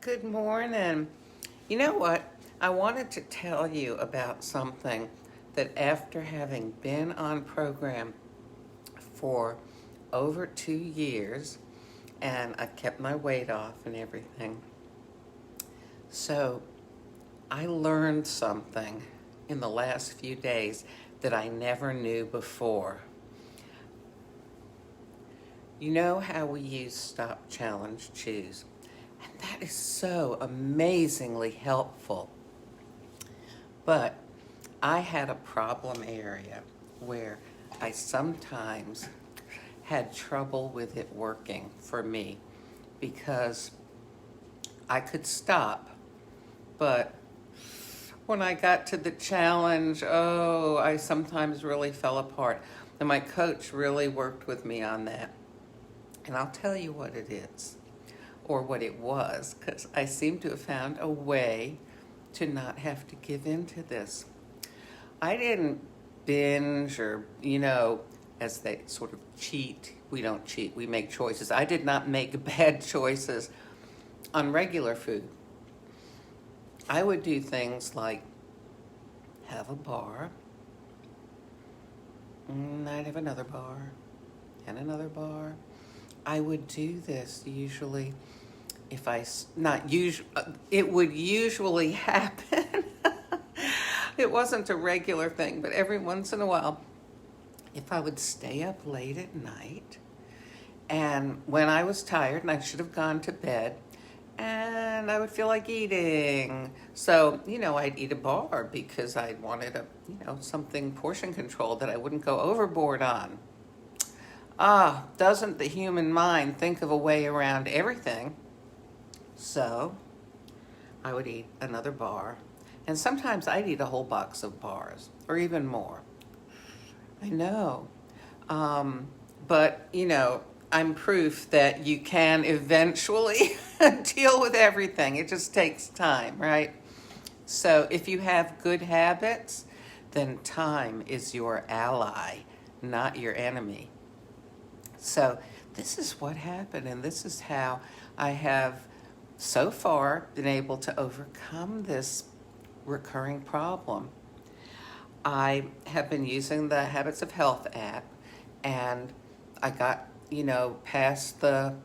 Good morning. You know what? I wanted to tell you about something that after having been on program for over 2 years, and I kept my weight off and everything. So I learned something in the last few days that I never knew before. You know how we use Stop Challenge Choose? And that is so amazingly helpful. But I had a problem area where I sometimes had trouble with it working for me because I could stop, but when I got to the challenge, I sometimes really fell apart. And my coach really worked with me on that. And I'll tell you what it is, or what it was, because I seem to have found a way to not have to give in to this. I didn't binge or, as they sort of cheat. We don't cheat, we make choices. I did not make bad choices on regular food. I would do things like have a bar, I'd have another bar, and another bar. I would do this usually if it would usually happen. It wasn't a regular thing, but every once in a while, if I would stay up late at night, and when I was tired and I should have gone to bed, and I would feel like eating. So, I'd eat a bar because I wanted something portion control that I wouldn't go overboard on. Doesn't the human mind think of a way around everything? So I would eat another bar, and sometimes I'd eat a whole box of bars, or even more. I know. But, I'm proof that you can eventually deal with everything. It just takes time, right? So if you have good habits, then time is your ally, not your enemy. So this is what happened, and this is how I have so far been able to overcome this recurring problem. I have been using the Habits of Health app, and I got, past the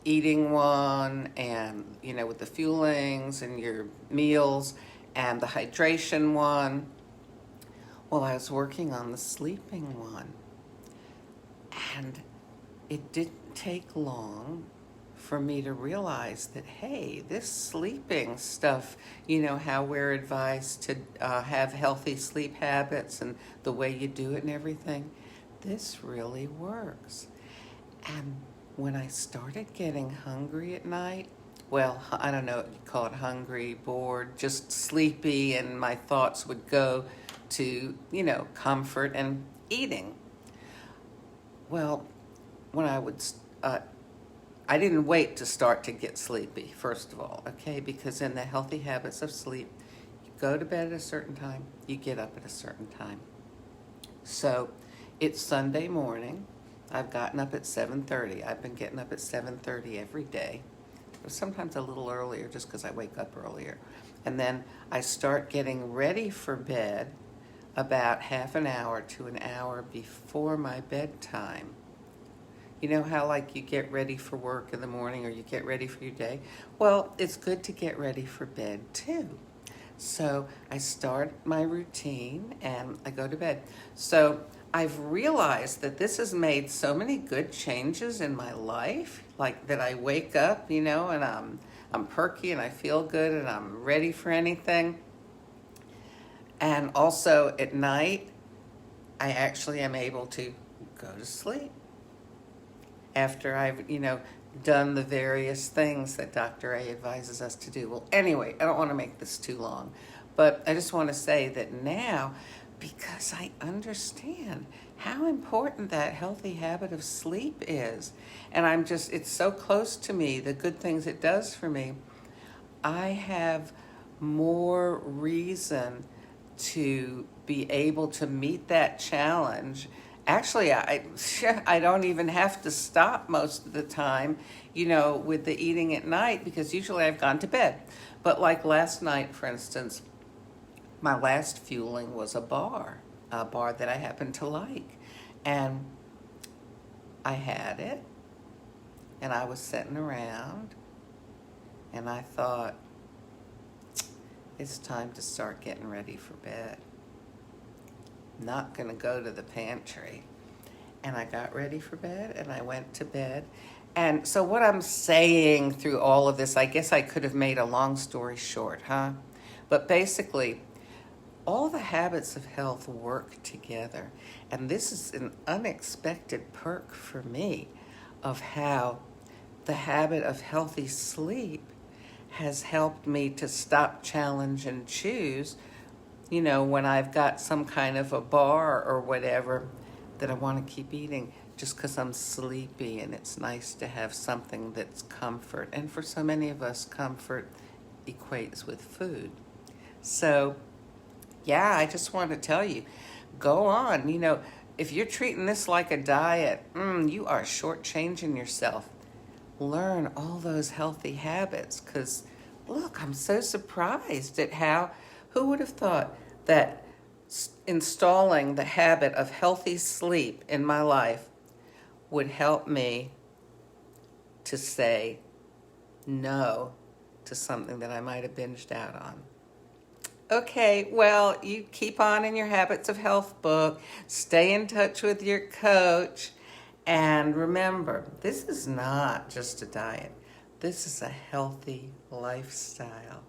eating one and, with the fuelings and your meals and the hydration one. Well, I was working on the sleeping one. And it didn't take long for me to realize that, hey, this sleeping stuff, how we're advised to have healthy sleep habits and the way you do it and everything, this really works. And when I started getting hungry at night, well, I don't know, you call it hungry, bored, just sleepy, and my thoughts would go to, comfort and eating. Well, when I didn't wait to start to get sleepy, first of all, okay? Because in the healthy habits of sleep, you go to bed at a certain time, you get up at a certain time. So it's Sunday morning. I've gotten up at 7:30. I've been getting up at 7:30 every day. Sometimes a little earlier just because I wake up earlier. And then I start getting ready for bed about half an hour to an hour before my bedtime. You know how you get ready for work in the morning or you get ready for your day? Well, it's good to get ready for bed too. So I start my routine and I go to bed. So I've realized that this has made so many good changes in my life, like that I wake up, and I'm perky and I feel good and I'm ready for anything. And also at night, I actually am able to go to sleep after I've, done the various things that Dr. A advises us to do. Well, anyway, I don't want to make this too long, but I just want to say that now, because I understand how important that healthy habit of sleep is, and it's so close to me, the good things it does for me, I have more reason to be able to meet that challenge Actually, I don't even have to stop most of the time, with the eating at night because usually I've gone to bed. But like last night, for instance, my last fueling was a bar that I happen to like. And I had it, and I was sitting around, and I thought, it's time to start getting ready for bed. Not going to go to the pantry. And I got ready for bed, and I went to bed. And so what I'm saying through all of this, I guess I could have made a long story short, huh? But basically, all the habits of health work together. And this is an unexpected perk for me of how the habit of healthy sleep has helped me to stop, challenge, and choose, when I've got some kind of a bar or whatever that I want to keep eating just because I'm sleepy, and it's nice to have something that's comfort. And for so many of us, comfort equates with food. So, yeah, I just want to tell you, go on. If you're treating this like a diet, you are shortchanging yourself. Learn all those healthy habits because, look, I'm so surprised at who would have thought that installing the habit of healthy sleep in my life would help me to say no to something that I might have binged out on. Okay, well, you keep on in your Habits of Health book, stay in touch with your coach, and remember, this is not just a diet. This is a healthy lifestyle.